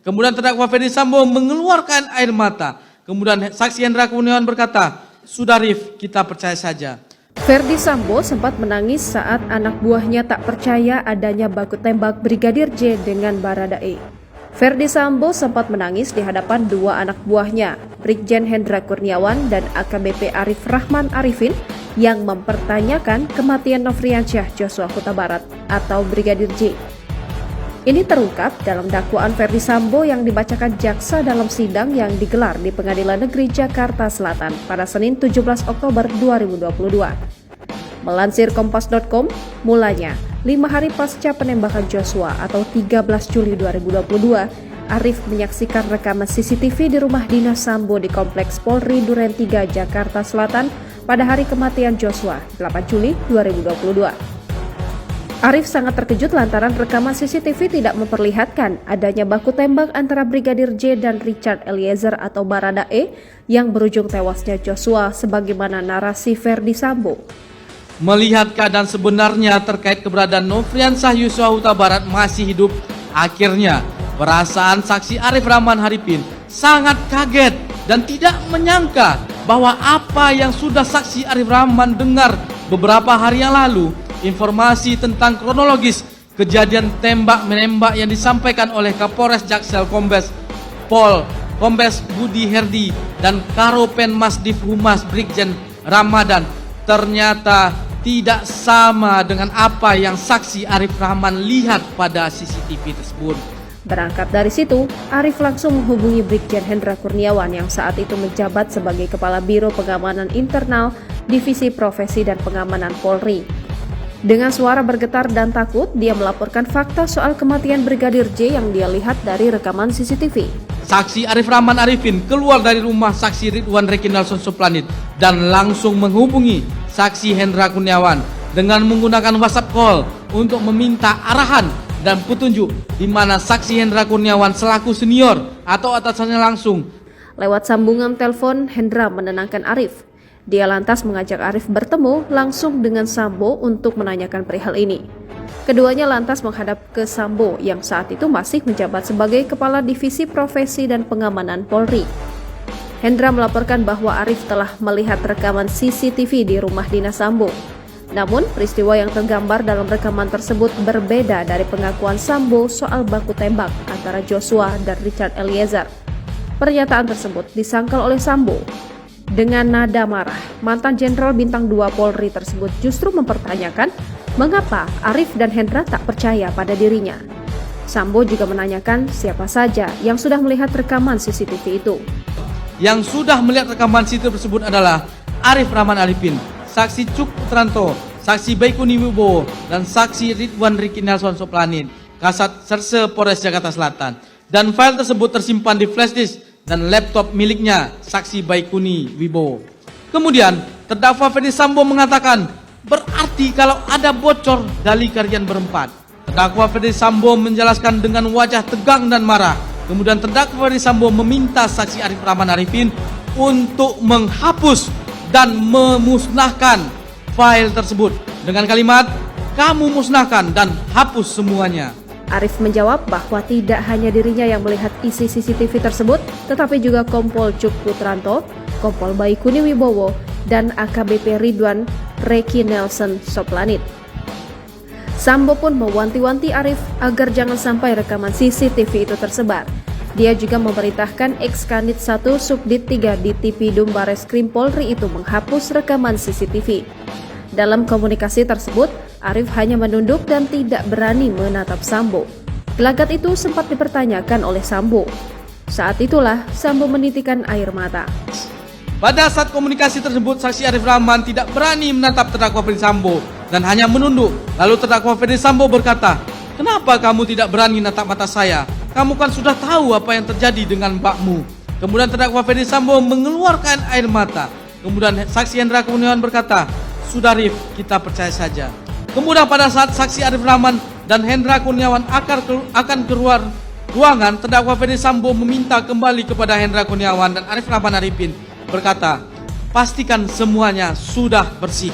Kemudian terdakwa Ferdi Sambo mengeluarkan air mata. Kemudian saksi Hendra Kurniawan berkata, "Sudah Rif, kita percaya saja." Ferdi Sambo sempat menangis saat anak buahnya tak percaya adanya baku tembak Brigadir J dengan Baradae. Ferdi Sambo sempat menangis di hadapan dua anak buahnya, Brigjen Hendra Kurniawan dan AKBP Arif Rahman Arifin, yang mempertanyakan kematian Nofriansyah Joshua Huta Barat atau Brigadir J. Ini terungkap dalam dakwaan Ferdi Sambo yang dibacakan jaksa dalam sidang yang digelar di Pengadilan Negeri Jakarta Selatan pada Senin 17 Oktober 2022. Melansir Kompas.com, mulanya 5 hari pasca penembakan Joshua atau 13 Juli 2022, Arif menyaksikan rekaman CCTV di rumah dinas Sambo di Kompleks Polri Duren 3 Jakarta Selatan pada hari kematian Joshua 8 Juli 2022. Arif sangat terkejut lantaran rekaman CCTV tidak memperlihatkan adanya baku tembak antara Brigadir J dan Richard Eliezer atau Baradae yang berujung tewasnya Joshua sebagaimana narasi Ferdi Sambo. Melihat keadaan sebenarnya terkait keberadaan Nofriansyah Joshua Huta Barat masih hidup, akhirnya perasaan saksi Arif Rahman Arifin sangat kaget dan tidak menyangka bahwa apa yang sudah saksi Arif Rahman dengar beberapa hari yang lalu, informasi tentang kronologis kejadian tembak-menembak yang disampaikan oleh Kapolres Jaksel Kombes Pol Kombes Budi Herdi dan Karopenmas Div Humas Brigjen Ramadan ternyata tidak sama dengan apa yang saksi Arif Rahman lihat pada CCTV tersebut. Berangkat dari situ, Arif langsung menghubungi Brigjen Hendra Kurniawan yang saat itu menjabat sebagai Kepala Biro Pengamanan Internal Divisi Profesi dan Pengamanan Polri. Dengan suara bergetar dan takut, dia melaporkan fakta soal kematian Brigadir J yang dia lihat dari rekaman CCTV. Saksi Arif Rahman Arifin keluar dari rumah saksi Ridwan Reki Nelson Soplanit dan langsung menghubungi saksi Hendra Kurniawan dengan menggunakan WhatsApp call untuk meminta arahan dan petunjuk di mana saksi Hendra Kurniawan selaku senior atau atasannya langsung. Lewat sambungan telepon, Hendra menenangkan Arif. Dia lantas mengajak Arif bertemu langsung dengan Sambo untuk menanyakan perihal ini. Keduanya lantas menghadap ke Sambo yang saat itu masih menjabat sebagai Kepala Divisi Profesi dan Pengamanan Polri. Hendra melaporkan bahwa Arif telah melihat rekaman CCTV di rumah dinas Sambo. Namun, peristiwa yang tergambar dalam rekaman tersebut berbeda dari pengakuan Sambo soal baku tembak antara Joshua dan Richard Eliezer. Pernyataan tersebut disangkal oleh Sambo. Dengan nada marah, mantan Jenderal Bintang 2 Polri tersebut justru mempertanyakan mengapa Arif dan Hendra tak percaya pada dirinya. Sambo juga menanyakan siapa saja yang sudah melihat rekaman CCTV itu. Yang sudah melihat rekaman CCTV tersebut adalah Arif Rahman Arifin, saksi Cuk Putranto, saksi Baikuni Wibowo, dan saksi Ridwan Reki Nelson Soplanit, Kasat Serse Polres Jakarta Selatan. Dan file tersebut tersimpan di flash disk dan laptop miliknya saksi Baikuni Wibowo. Kemudian terdakwa Ferdi Sambo mengatakan, berarti kalau ada bocor dari kalian berempat. Terdakwa Ferdi Sambo menjelaskan dengan wajah tegang dan marah. Kemudian terdakwa Ferdi Sambo meminta saksi Arif Rahman Arifin untuk menghapus dan memusnahkan file tersebut dengan kalimat, "Kamu musnahkan dan hapus semuanya." Arif menjawab bahwa tidak hanya dirinya yang melihat isi CCTV tersebut, tetapi juga Kompol Cuk Putranto, Kompol Baikuni Wibowo, dan AKBP Ridwan Reki Nelson Soplanit. Sambo pun mewanti-wanti Arif agar jangan sampai rekaman CCTV itu tersebar. Dia juga memerintahkan ex-Kanit 1 Subdit 3 di Tipidum Bareskrim Polri itu menghapus rekaman CCTV. Dalam komunikasi tersebut, Arif hanya menunduk dan tidak berani menatap Sambo. Gelagat itu sempat dipertanyakan oleh Sambo. Saat itulah Sambo menitikan air mata. Pada saat komunikasi tersebut, saksi Arif Rahman tidak berani menatap terdakwa Ferdi Sambo dan hanya menunduk. Lalu terdakwa Ferdi Sambo berkata, "Kenapa kamu tidak berani menatap mata saya? Kamu kan sudah tahu apa yang terjadi dengan mbakmu." Kemudian terdakwa Ferdi Sambo mengeluarkan air mata. Kemudian saksi Hendra Kurniawan berkata, "Sudah Rif, kita percaya saja." Kemudian pada saat saksi Arif Rahman dan Hendra Kurniawan akan keluar ruangan, terdakwa Ferdi Sambo meminta kembali kepada Hendra Kurniawan dan Arif Rahman Arifin, berkata, "Pastikan semuanya sudah bersih."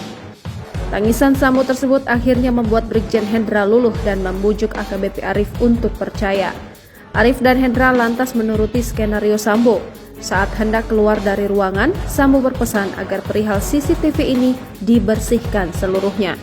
Tangisan Sambo tersebut akhirnya membuat Brigjen Hendra luluh dan membujuk AKBP Arif untuk percaya. Arif dan Hendra lantas menuruti skenario Sambo. Saat hendak keluar dari ruangan, Sambo berpesan agar perihal CCTV ini dibersihkan seluruhnya.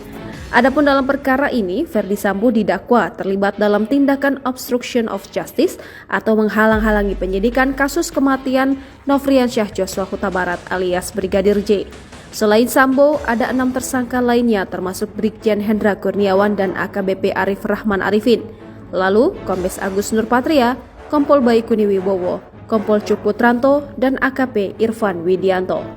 Adapun dalam perkara ini, Ferdi Sambo didakwa terlibat dalam tindakan obstruction of justice atau menghalang-halangi penyidikan kasus kematian Nofriansyah Joshua Huta Barat alias Brigadir J. Selain Sambo, ada 6 tersangka lainnya termasuk Brigjen Hendra Kurniawan dan AKBP Arif Rahman Arifin. Lalu, Kombes Agus Nurpatria, Kompol Baikuni Wibowo, Kompol Cuk Putranto, dan AKP Irfan Widianto.